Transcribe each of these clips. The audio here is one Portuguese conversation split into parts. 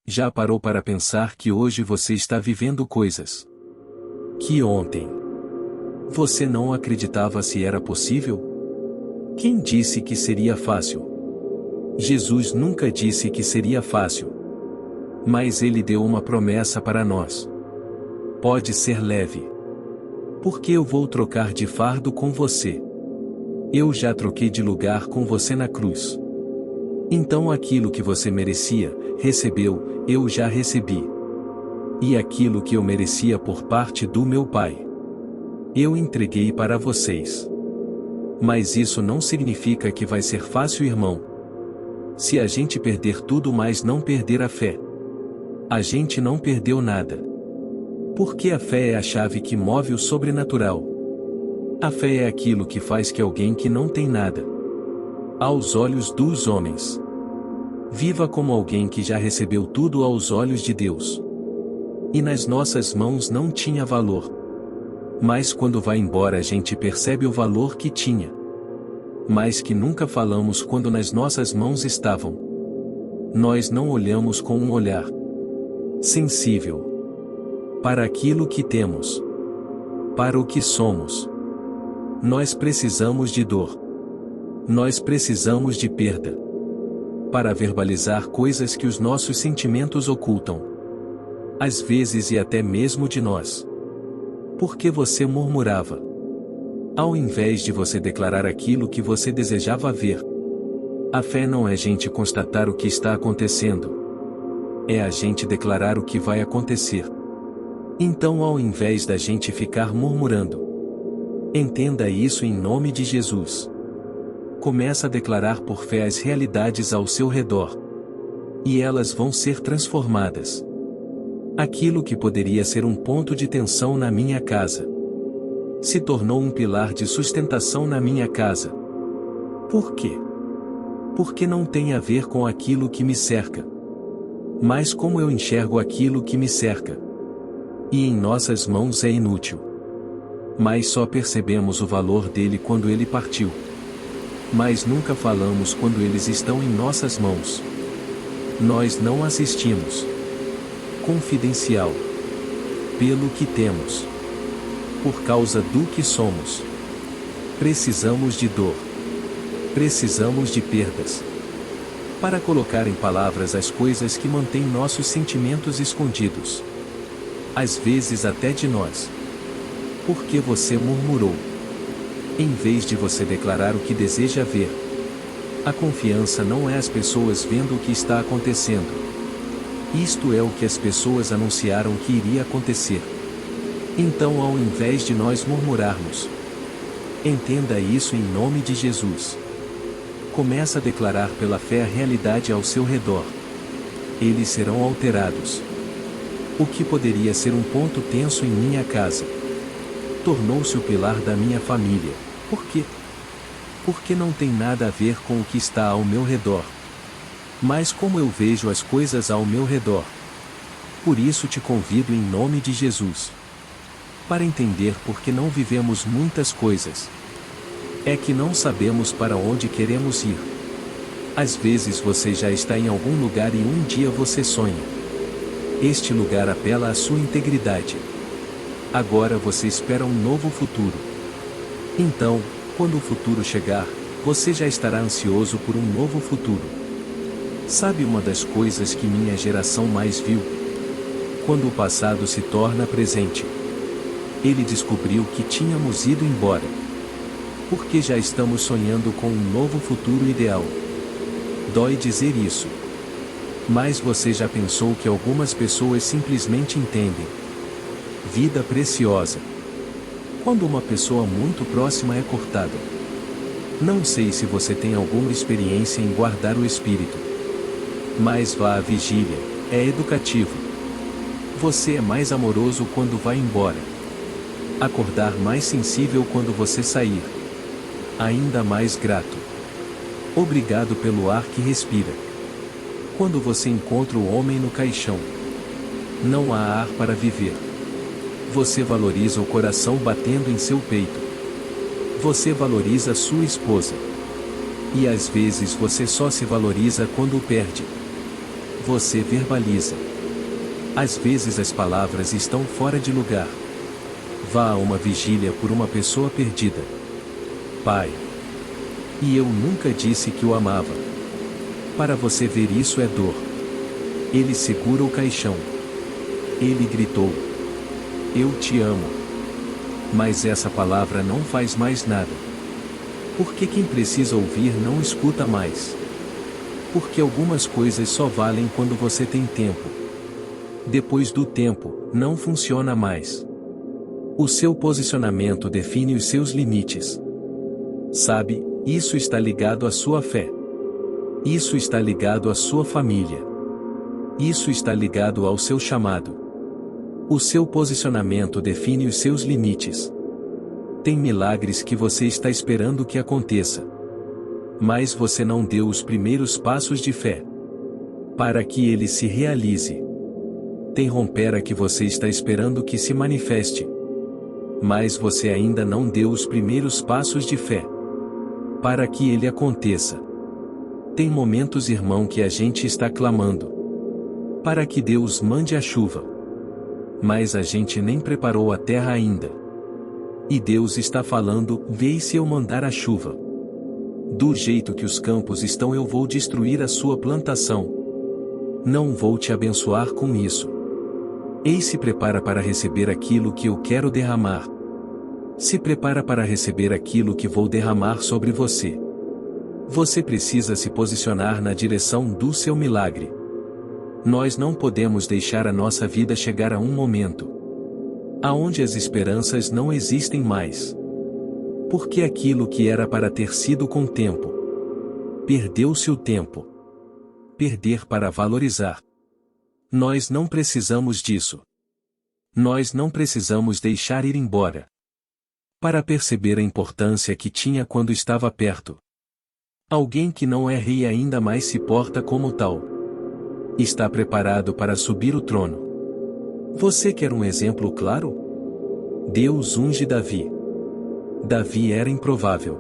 Já parou para pensar que hoje você está vivendo coisas que ontem você não acreditava se era possível? Quem disse que seria fácil? Jesus nunca disse que seria fácil. Mas ele deu uma promessa para nós. Pode ser leve. Porque eu vou trocar de fardo com você. Eu já troquei de lugar com você na cruz. Então aquilo que você merecia, recebeu, eu já recebi. E aquilo que eu merecia por parte do meu Pai, eu entreguei para vocês. Mas isso não significa que vai ser fácil, irmão. Se a gente perder tudo, mas não perder a fé, a gente não perdeu nada. Porque a fé é a chave que move o sobrenatural. A fé é aquilo que faz que alguém que não tem nada, aos olhos dos homens, viva como alguém que já recebeu tudo aos olhos de Deus. E nas nossas mãos não tinha valor. Mas quando vai embora a gente percebe o valor que tinha. Mas que nunca falamos quando nas nossas mãos estavam. Nós não olhamos com um olhar sensível para aquilo que temos, para o que somos. Nós precisamos de dor. Nós precisamos de perda para verbalizar coisas que os nossos sentimentos ocultam. Às vezes e até mesmo de nós. Porque você murmurava, ao invés de você declarar aquilo que você desejava ver. A fé não é gente constatar o que está acontecendo. É a gente declarar o que vai acontecer. Então, ao invés da gente ficar murmurando, entenda isso em nome de Jesus. Começa a declarar por fé as realidades ao seu redor. E elas vão ser transformadas. Aquilo que poderia ser um ponto de tensão na minha casa, se tornou um pilar de sustentação na minha casa. Por quê? Porque não tem a ver com aquilo que me cerca, mas como eu enxergo aquilo que me cerca. E em nossas mãos é inútil. Mas só percebemos o valor dele quando ele partiu. Mas nunca falamos quando eles estão em nossas mãos. Nós não assistimos. Confidencial. Pelo que temos. Por causa do que somos. Precisamos de dor. Precisamos de perdas. Para colocar em palavras as coisas que mantêm nossos sentimentos escondidos. Às vezes até de nós. Porque você murmurou. Em vez de você declarar o que deseja ver. A confiança não é as pessoas vendo o que está acontecendo. Isto é o que as pessoas anunciaram que iria acontecer. Então, ao invés de nós murmurarmos, entenda isso em nome de Jesus. Começa a declarar pela fé a realidade ao seu redor. Eles serão alterados. O que poderia ser um ponto tenso em minha casa, tornou-se o pilar da minha família. Por quê? Porque não tem nada a ver com o que está ao meu redor, mas como eu vejo as coisas ao meu redor. Por isso te convido em nome de Jesus, para entender por que não vivemos muitas coisas. É que não sabemos para onde queremos ir. Às vezes você já está em algum lugar e um dia você sonha. Este lugar apela à sua integridade. Agora você espera um novo futuro. Então, quando o futuro chegar, você já estará ansioso por um novo futuro. Sabe uma das coisas que minha geração mais viu? Quando o passado se torna presente. Ele descobriu que tínhamos ido embora. Porque já estamos sonhando com um novo futuro ideal. Dói dizer isso. Mas você já pensou que algumas pessoas simplesmente entendem? Vida preciosa. Quando uma pessoa muito próxima é cortada. Não sei se você tem alguma experiência em guardar o espírito. Mas vá à vigília, é educativo. Você é mais amoroso quando vai embora. Acordar mais sensível quando você sair. Ainda mais grato. Obrigado pelo ar que respira. Quando você encontra o homem no caixão. Não há ar para viver. Você valoriza o coração batendo em seu peito. Você valoriza sua esposa. E às vezes você só se valoriza quando o perde. Você verbaliza. Às vezes as palavras estão fora de lugar. Vá a uma vigília por uma pessoa perdida. Pai. E eu nunca disse que o amava. Para você ver, isso é dor. Ele segura o caixão. Ele gritou: eu te amo. Mas essa palavra não faz mais nada. Porque quem precisa ouvir não escuta mais. Porque algumas coisas só valem quando você tem tempo. Depois do tempo, não funciona mais. O seu posicionamento define os seus limites. Sabe, isso está ligado à sua fé. Isso está ligado à sua família. Isso está ligado ao seu chamado. O seu posicionamento define os seus limites. Tem milagres que você está esperando que aconteça. Mas você não deu os primeiros passos de fé para que ele se realize. Tem rompera que você está esperando que se manifeste. Mas você ainda não deu os primeiros passos de fé para que ele aconteça. Tem momentos, irmão, que a gente está clamando para que Deus mande a chuva. Mas a gente nem preparou a terra ainda. E Deus está falando: vê se eu mandar a chuva. Do jeito que os campos estão, eu vou destruir a sua plantação. Não vou te abençoar com isso. Ei, se prepara para receber aquilo que eu quero derramar. Se prepara para receber aquilo que vou derramar sobre você. Você precisa se posicionar na direção do seu milagre. Nós não podemos deixar a nossa vida chegar a um momento aonde as esperanças não existem mais. Porque aquilo que era para ter sido com tempo, perdeu-se o tempo. Perder para valorizar. Nós não precisamos disso. Nós não precisamos deixar ir embora para perceber a importância que tinha quando estava perto. Alguém que não é rei ainda mais se porta como tal. Está preparado para subir o trono. Você quer um exemplo claro? Deus unge Davi. Davi era improvável.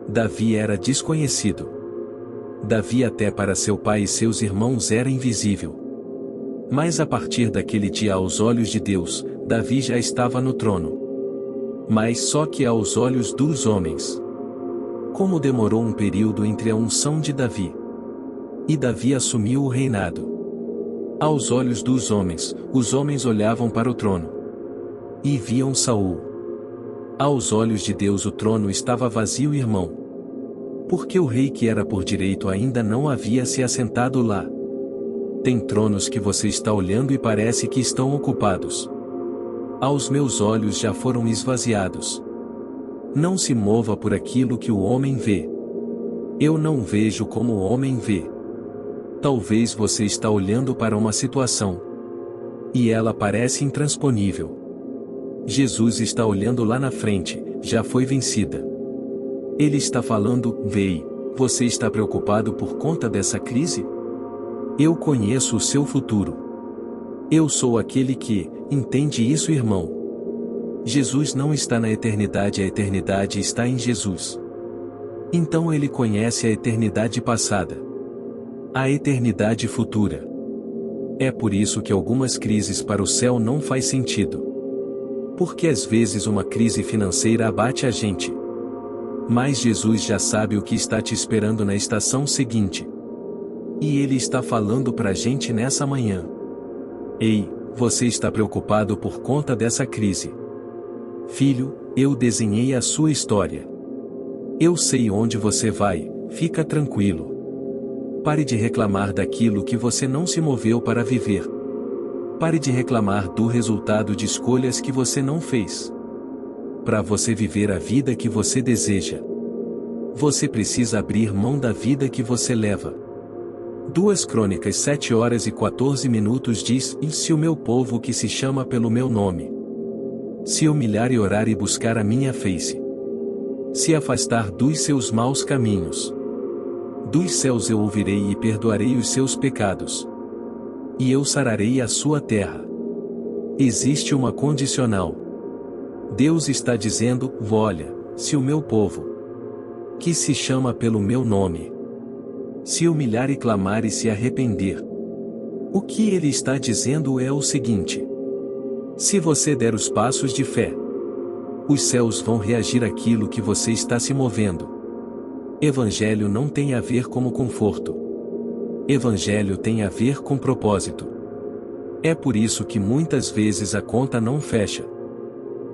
Davi era desconhecido. Davi até para seu pai e seus irmãos era invisível. Mas a partir daquele dia, aos olhos de Deus, Davi já estava no trono. Mas só que aos olhos dos homens. Como demorou um período entre a unção de Davi e Davi assumiu o reinado. Aos olhos dos homens, os homens olhavam para o trono e viam Saul. Aos olhos de Deus o trono estava vazio, irmão. Porque o rei que era por direito ainda não havia se assentado lá. Tem tronos que você está olhando e parece que estão ocupados. Aos meus olhos já foram esvaziados. Não se mova por aquilo que o homem vê. Eu não vejo como o homem vê. Talvez você está olhando para uma situação e ela parece intransponível. Jesus está olhando lá na frente, já foi vencida. Ele está falando: vê, você está preocupado por conta dessa crise? Eu conheço o seu futuro. Eu sou aquele que entende isso, irmão. Jesus não está na eternidade, a eternidade está em Jesus. Então ele conhece a eternidade passada, a eternidade futura. É por isso que algumas crises para o céu não faz sentido. Porque às vezes uma crise financeira abate a gente. Mas Jesus já sabe o que está te esperando na estação seguinte. E Ele está falando para a gente nessa manhã. Ei, você está preocupado por conta dessa crise? Filho, eu desenhei a sua história. Eu sei onde você vai, fica tranquilo. Pare de reclamar daquilo que você não se moveu para viver. Pare de reclamar do resultado de escolhas que você não fez. Para você viver a vida que você deseja, você precisa abrir mão da vida que você leva. 2 Crônicas 7h14 diz: E se o meu povo que se chama pelo meu nome se humilhar e orar e buscar a minha face, se afastar dos seus maus caminhos, dos céus eu ouvirei e perdoarei os seus pecados, e eu sararei a sua terra. Existe uma condicional. Deus está dizendo: olha, se o meu povo, que se chama pelo meu nome, se humilhar e clamar e se arrepender, O que ele está dizendo é o seguinte: se você der os passos de fé, os céus vão reagir àquilo que você está se movendo. Evangelho não tem a ver com conforto. Evangelho tem a ver com propósito. É por isso que muitas vezes a conta não fecha.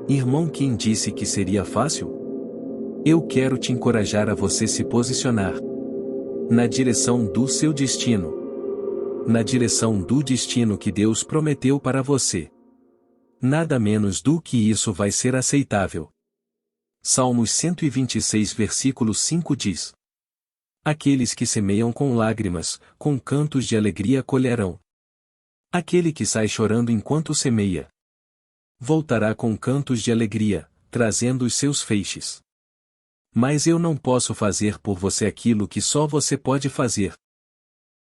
Irmão, quem disse que seria fácil? Eu quero te encorajar a você se posicionar na direção do seu destino. Na direção do destino que Deus prometeu para você. Nada menos do que isso vai ser aceitável. Salmos 126 versículo 5 diz: aqueles que semeiam com lágrimas, com cantos de alegria colherão. Aquele que sai chorando enquanto semeia, voltará com cantos de alegria, trazendo os seus feixes. Mas eu não posso fazer por você aquilo que só você pode fazer.